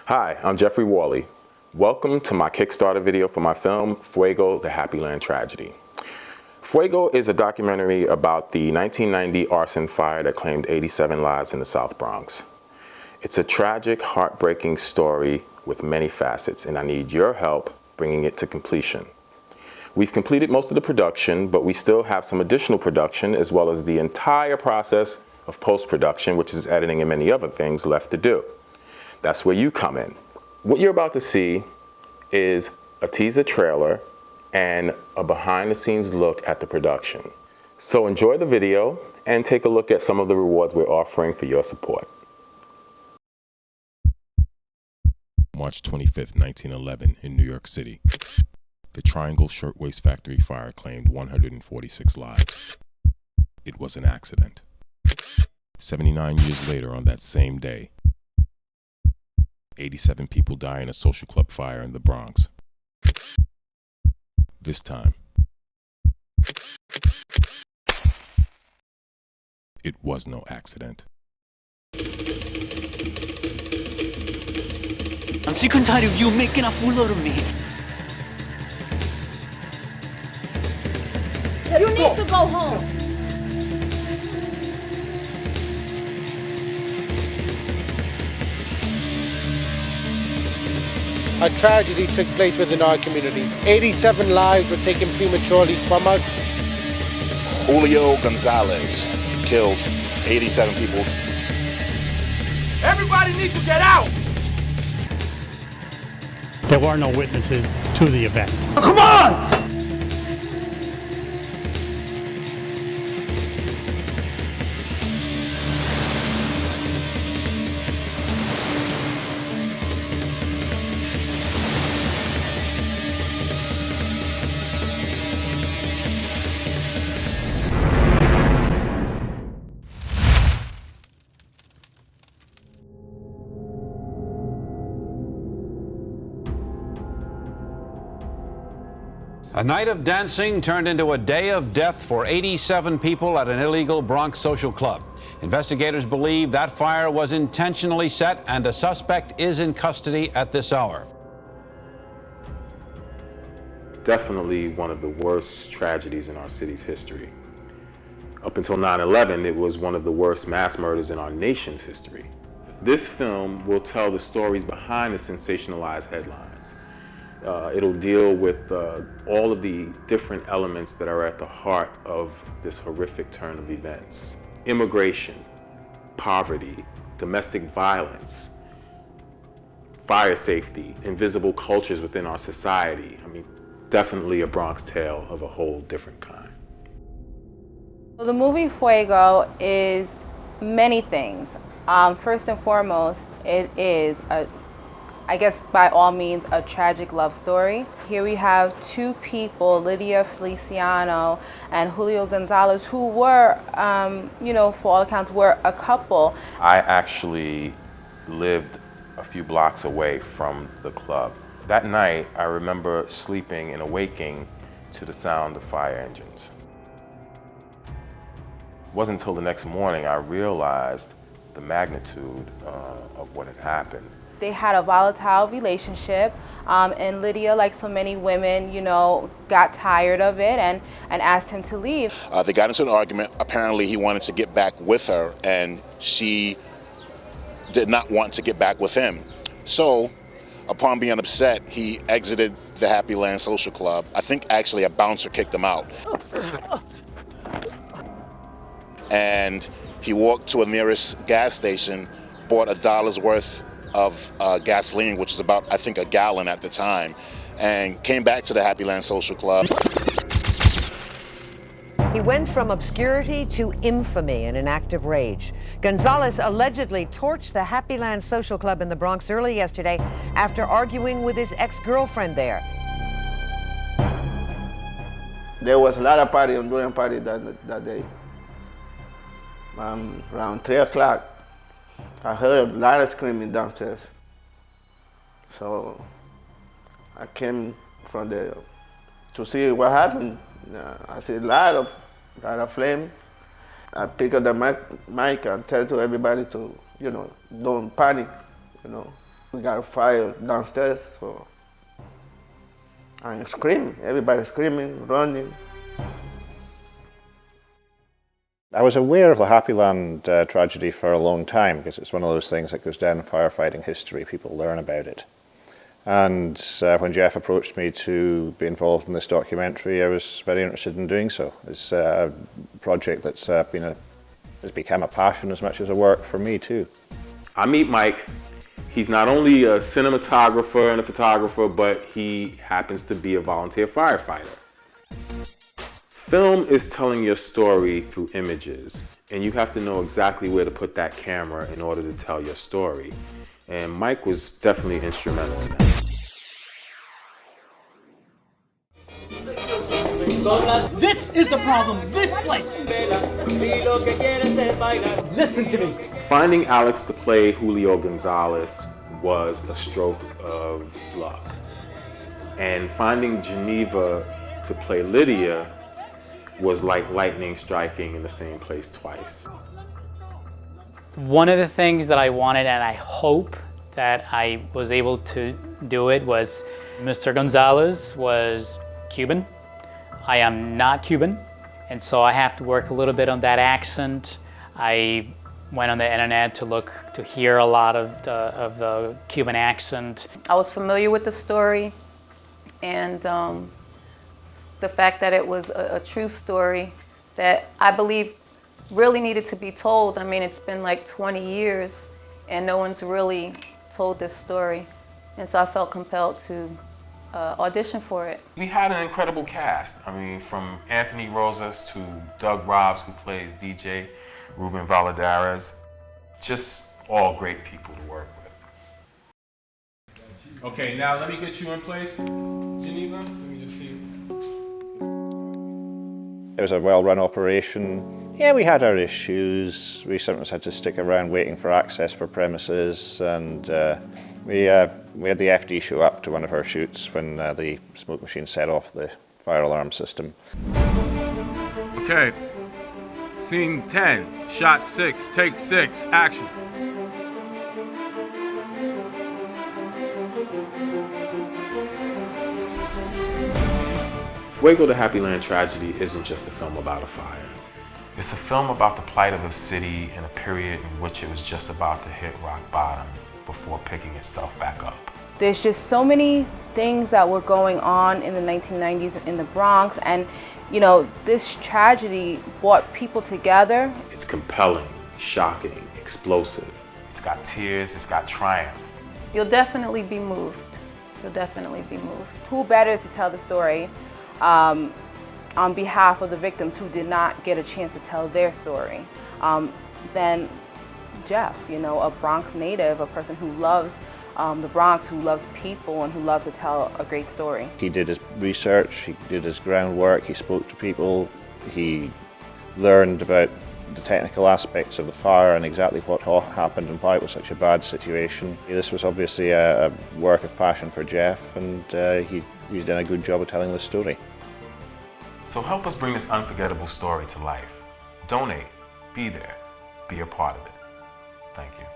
Hi, I'm Jeffrey Warley. Welcome to my Kickstarter video for my film, Fuego, the Happy Land Tragedy. Fuego is a documentary about the 1990 arson fire that claimed 87 lives in the South Bronx. It's a tragic, heartbreaking story with many facets, and I need your help bringing it to completion. We've completed most of the production, but we still have some additional production as well as the entire process of post-production, which is editing and many other things left to do. That's where you come in. What you're about to see is a teaser trailer and a behind-the-scenes look at the production. So enjoy the video and take a look at some of the rewards we're offering for your support. March 25th, 1911, in New York City. The Triangle Shirtwaist Factory fire claimed 146 lives. It was an accident. 79 years later, on that same day, 87 people die in a social club fire in the Bronx. This time, it was no accident. I'm sick and tired of you making a fool out of me. You need to go home. A tragedy took place within our community. 87 lives were taken prematurely from us. Julio Gonzalez killed 87 people. Everybody needs to get out! There were no witnesses to the event. Oh, come on! A night of dancing turned into a day of death for 87 people at an illegal Bronx social club. Investigators believe that fire was intentionally set, and a suspect is in custody at this hour. Definitely one of the worst tragedies in our city's history. Up until 9/11, it was one of the worst mass murders in our nation's history. This film will tell the stories behind the sensationalized headlines. It'll deal with all of the different elements that are at the heart of this horrific turn of events. Immigration, poverty, domestic violence, fire safety, invisible cultures within our society. I mean, definitely a Bronx tale of a whole different kind. The movie Fuego is many things. First and foremost, it is I guess by all means, a tragic love story. Here we have two people, Lydia Feliciano and Julio Gonzalez, who were, for all accounts, were a couple. I actually lived a few blocks away from the club. That night, I remember sleeping and awaking to the sound of fire engines. It wasn't until the next morning I realized the magnitude of what had happened. They had a volatile relationship, and Lydia, like so many women, got tired of it and asked him to leave. They got into an argument. Apparently he wanted to get back with her, and she did not want to get back with him. So, upon being upset, he exited the Happy Land Social Club. I think actually a bouncer kicked him out. And he walked to a nearest gas station, bought $1 worth of gasoline, which was about, I think, a gallon at the time, and came back to the Happy Land Social Club. He went from obscurity to infamy in an act of rage. Gonzalez allegedly torched the Happy Land Social Club in the Bronx early yesterday after arguing with his ex-girlfriend there. There was a lot of party during party that day. Around 3 o'clock. I heard a lot of screaming downstairs. So I came from to see what happened. I see a lot of flame. I pick up the mic and tell to everybody to, don't panic, We got a fire downstairs, so I'm screaming. Everybody's screaming, running. I was aware of the Happy Land tragedy for a long time because it's one of those things that goes down in firefighting history. People learn about it. And when Jeff approached me to be involved in this documentary, I was very interested in doing so. It's a project that's has become a passion as much as a work for me too. I meet Mike. He's not only a cinematographer and a photographer, but he happens to be a volunteer firefighter. Film is telling your story through images, and you have to know exactly where to put that camera in order to tell your story. And Mike was definitely instrumental in that. This is the problem. This place. Listen to me. Finding Alex to play Julio Gonzalez was a stroke of luck. And finding Geneva to play Lydia was like lightning striking in the same place twice. One of the things that I wanted, and I hope that I was able to do it, was Mr. Gonzalez was Cuban. I am not Cuban, and so I have to work a little bit on that accent. I went on the internet to hear a lot of the Cuban accent. I was familiar with the story, and the fact that it was a true story that I believe really needed to be told. I mean, it's been like 20 years and no one's really told this story. And so I felt compelled to audition for it. We had an incredible cast. I mean, from Anthony Rosas to Doug Robbs, who plays DJ, Ruben Valadares, just all great people to work with. Okay, now let me get you in place, Geneva. Let me just see. It was a well-run operation. Yeah, we had our issues. We sometimes had to stick around waiting for access for premises, and we had the FD show up to one of our shoots when the smoke machine set off the fire alarm system. Okay, scene 10, shot 6, take 6, action. Fuego, the Happy Land Tragedy isn't just a film about a fire. It's a film about the plight of a city in a period in which it was just about to hit rock bottom before picking itself back up. There's just so many things that were going on in the 1990s in the Bronx, and you know, this tragedy brought people together. It's compelling, shocking, explosive. It's got tears, it's got triumph. You'll definitely be moved. You'll definitely be moved. Who better to tell the story on behalf of the victims who did not get a chance to tell their story than Jeff, you know, a Bronx native, a person who loves the Bronx, who loves people and who loves to tell a great story. He did his research, he did his groundwork, he spoke to people, he learned about the technical aspects of the fire and exactly what happened and why it was such a bad situation. This was obviously a work of passion for Jeff, and he's done a good job of telling the story. So help us bring this unforgettable story to life. Donate, be there, be a part of it. Thank you.